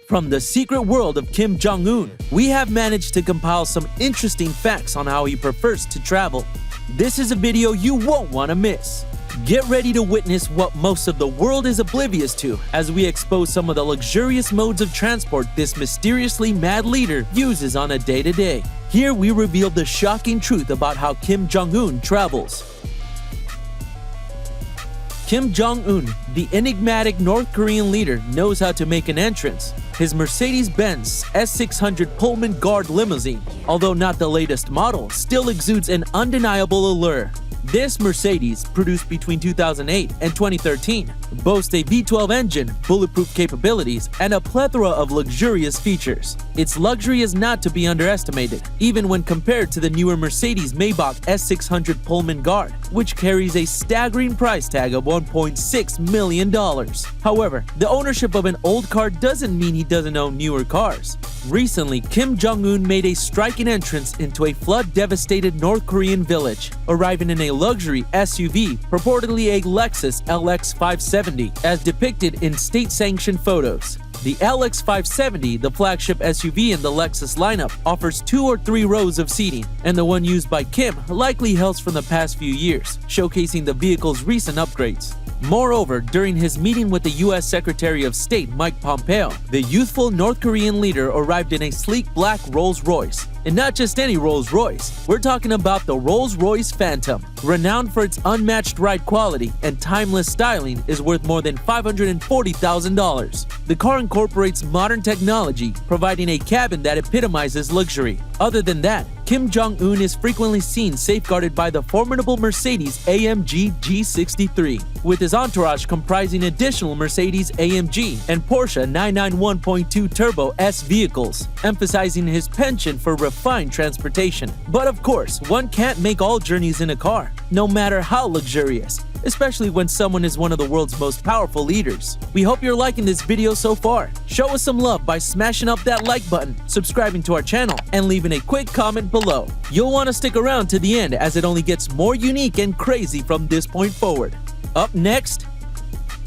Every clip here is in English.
From the secret world of Kim Jong Un, we have managed to compile some interesting facts on how he prefers to travel. This is a video you won't want to miss. Get ready to witness what most of the world is oblivious to as we expose some of the luxurious modes of transport this mysteriously mad leader uses on a day-to-day. Here we reveal the shocking truth about how Kim Jong Un travels. Kim Jong Un, the enigmatic North Korean leader, knows how to make an entrance. His Mercedes-Benz S600 Pullman Guard limousine, although not the latest model, still exudes an undeniable allure. This Mercedes, produced between 2008 and 2013, boasts a V12 engine, bulletproof capabilities, and a plethora of luxurious features. Its luxury is not to be underestimated, even when compared to the newer Mercedes-Maybach S600 Pullman Guard, which carries a staggering price tag of $1.6 million. However, the ownership of an old car doesn't mean he doesn't own newer cars. Recently, Kim Jong Un made a striking entrance into a flood-devastated North Korean village, arriving in a luxury SUV, purportedly a Lexus LX 570, as depicted in state-sanctioned photos. The LX 570, the flagship SUV in the Lexus lineup, offers 2 or 3 rows of seating, and the one used by Kim likely hails from the past few years, showcasing the vehicle's recent upgrades. Moreover, during his meeting with the U.S. Secretary of State Mike Pompeo, the youthful North Korean leader arrived in a sleek black Rolls-Royce. And not just any Rolls-Royce, we're talking about the Rolls-Royce Phantom. Renowned for its unmatched ride quality and timeless styling, is worth more than $540,000. The car incorporates modern technology, providing a cabin that epitomizes luxury. Other than that, Kim Jong Un is frequently seen safeguarded by the formidable Mercedes-AMG G63, with his entourage comprising additional Mercedes-AMG and Porsche 991.2 Turbo S vehicles, emphasizing his penchant for refined transportation. But of course, one can't make all journeys in a car, no matter how luxurious, especially when someone is one of the world's most powerful leaders. We hope you're liking this video so far. Show us some love by smashing up that like button, subscribing to our channel, and leaving a quick comment below. You'll want to stick around to the end as it only gets more unique and crazy from this point forward. Up next,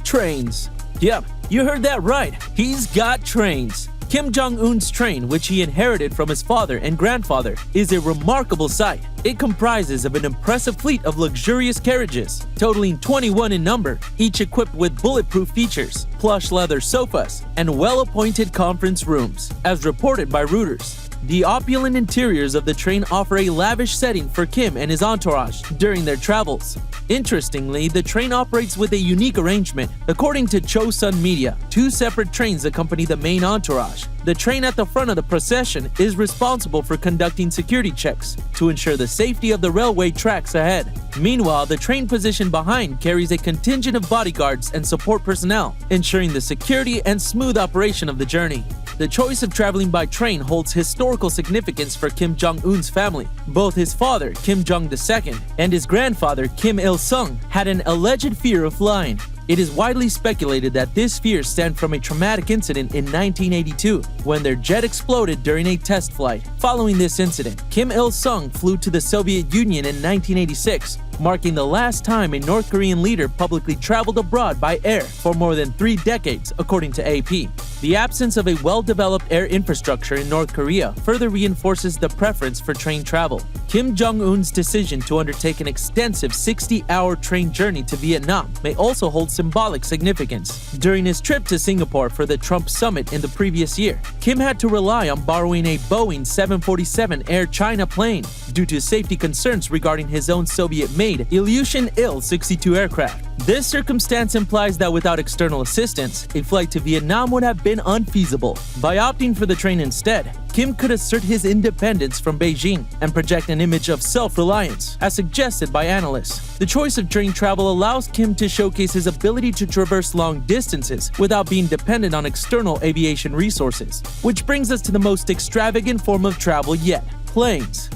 trains. Yep, you heard that right. He's got trains. Kim Jong Un's train, which he inherited from his father and grandfather, is a remarkable sight. It comprises of an impressive fleet of luxurious carriages, totaling 21 in number, each equipped with bulletproof features, plush leather sofas, and well-appointed conference rooms, as reported by Reuters. The opulent interiors of the train offer a lavish setting for Kim and his entourage during their travels. Interestingly, the train operates with a unique arrangement. According to Chosun Media, 2 separate trains accompany the main entourage. The train at the front of the procession is responsible for conducting security checks to ensure the safety of the railway tracks ahead. Meanwhile, the train position behind carries a contingent of bodyguards and support personnel, ensuring the security and smooth operation of the journey. The choice of traveling by train holds historical significance for Kim Jong Un's family. Both his father, Kim Jong II, and his grandfather, Kim Il-sung, had an alleged fear of flying. It is widely speculated that this fear stemmed from a traumatic incident in 1982 when their jet exploded during a test flight. Following this incident, Kim Il-sung flew to the Soviet Union in 1986, marking the last time a North Korean leader publicly traveled abroad by air for more than 3 decades, according to AP. The absence of a well-developed air infrastructure in North Korea further reinforces the preference for train travel. Kim Jong Un's decision to undertake an extensive 60-hour train journey to Vietnam may also hold symbolic significance. During his trip to Singapore for the Trump summit in the previous year, Kim had to rely on borrowing a Boeing 747 Air China plane due to safety concerns regarding his own Soviet-made Ilyushin Il-62 aircraft. This circumstance implies that without external assistance, a flight to Vietnam would have been unfeasible. By opting for the train instead, Kim could assert his independence from Beijing and project an image of self-reliance, as suggested by analysts. The choice of train travel allows Kim to showcase his ability to traverse long distances without being dependent on external aviation resources. Which brings us to the most extravagant form of travel yet: planes.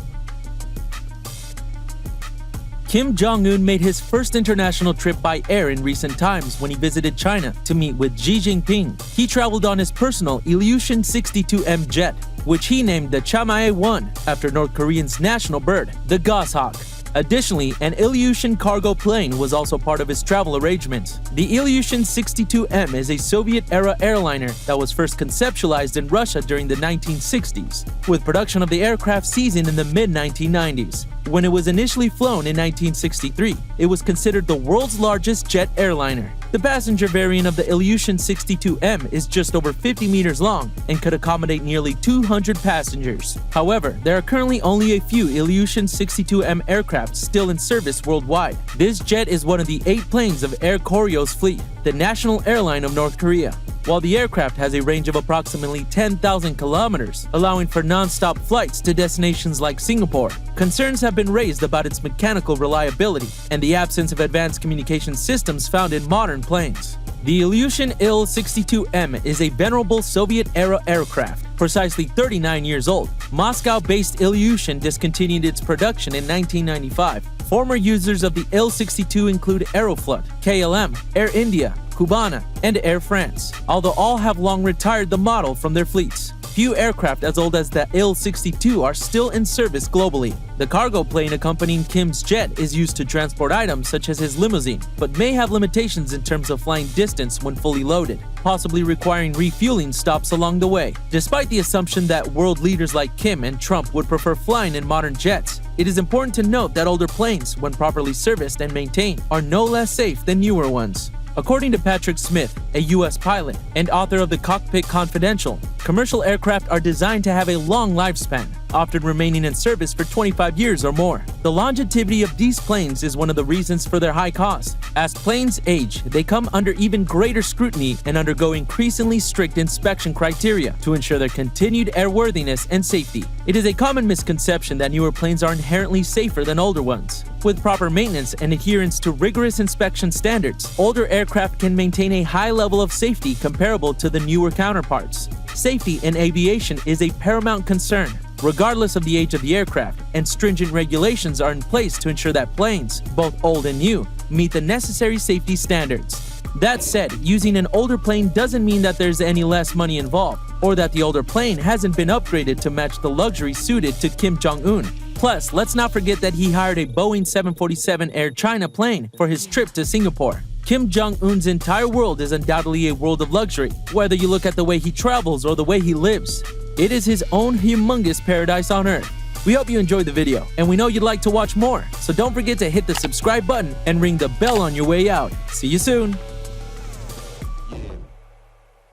Kim Jong Un made his first international trip by air in recent times when he visited China to meet with Xi Jinping. He traveled on his personal Ilyushin 62M jet, which he named the Chamae-1 after North Korea's national bird, the goshawk. Additionally, an Ilyushin cargo plane was also part of his travel arrangements. The Ilyushin 62M is a Soviet-era airliner that was first conceptualized in Russia during the 1960s, with production of the aircraft ceasing in the mid-1990s. When it was initially flown in 1963, it was considered the world's largest jet airliner. The passenger variant of the Ilyushin 62M is just over 50 meters long and could accommodate nearly 200 passengers. However, there are currently only a few Ilyushin 62M aircraft still in service worldwide. This jet is one of the 8 planes of Air Koryo's fleet, the national airline of North Korea. While the aircraft has a range of approximately 10,000 kilometers, allowing for non-stop flights to destinations like Singapore, concerns have been raised about its mechanical reliability and the absence of advanced communication systems found in modern planes. The Ilyushin Il-62M is a venerable Soviet-era aircraft, precisely 39 years old. Moscow-based Ilyushin discontinued its production in 1995. Former users of the Il-62 include Aeroflot, KLM, Air India, Cubana, and Air France, although all have long retired the model from their fleets. Few aircraft as old as the Il-62 are still in service globally. The cargo plane accompanying Kim's jet is used to transport items such as his limousine, but may have limitations in terms of flying distance when fully loaded, possibly requiring refueling stops along the way. Despite the assumption that world leaders like Kim and Trump would prefer flying in modern jets, it is important to note that older planes, when properly serviced and maintained, are no less safe than newer ones. According to Patrick Smith, a U.S. pilot and author of The Cockpit Confidential, commercial aircraft are designed to have a long lifespan, often remaining in service for 25 years or more. The longevity of these planes is one of the reasons for their high cost. As planes age, they come under even greater scrutiny and undergo increasingly strict inspection criteria to ensure their continued airworthiness and safety. It is a common misconception that newer planes are inherently safer than older ones. With proper maintenance and adherence to rigorous inspection standards, older aircraft can maintain a high level of safety comparable to the newer counterparts. Safety in aviation is a paramount concern, regardless of the age of the aircraft, and stringent regulations are in place to ensure that planes, both old and new, meet the necessary safety standards. That said, using an older plane doesn't mean that there's any less money involved, or that the older plane hasn't been upgraded to match the luxury suited to Kim Jong Un. Plus, let's not forget that he hired a Boeing 747 Air China plane for his trip to Singapore. Kim Jong Un's entire world is undoubtedly a world of luxury, whether you look at the way he travels or the way he lives. It is his own humongous paradise on Earth. We hope you enjoyed the video, and we know you'd like to watch more, so don't forget to hit the subscribe button and ring the bell on your way out. See you soon!